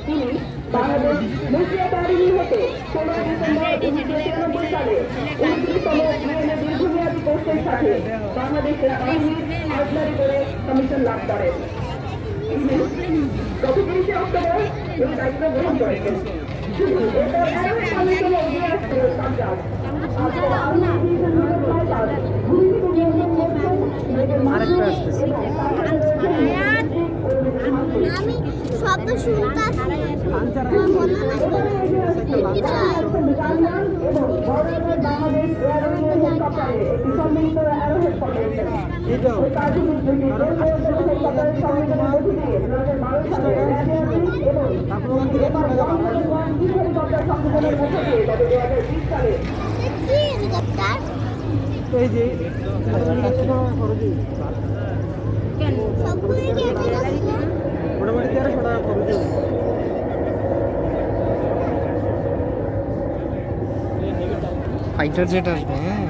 তিনি বাংলাদেশ মুক্তিযুদ্ধ বাহিনী হতে 16 ডিসেম্বর 1993 সালে 29তম ইউএনএ দীর্ঘমেয়াদী কোর্সের সাথে বাংলাদেশের বাহিনীর আউটলারি করে কমিশন লাভ করেন। গত 30 অক্টোবর এই দায়িত্ব গ্রহণ করেছেন। এরপর 11 সালের জন্য এগিয়ে আসছে পাঞ্জাব। আমি শব্দ শুনতাছি এই যে মোটামুটি 1300 টাকা খরচ ফাইটার জেট আসবে। হ্যাঁ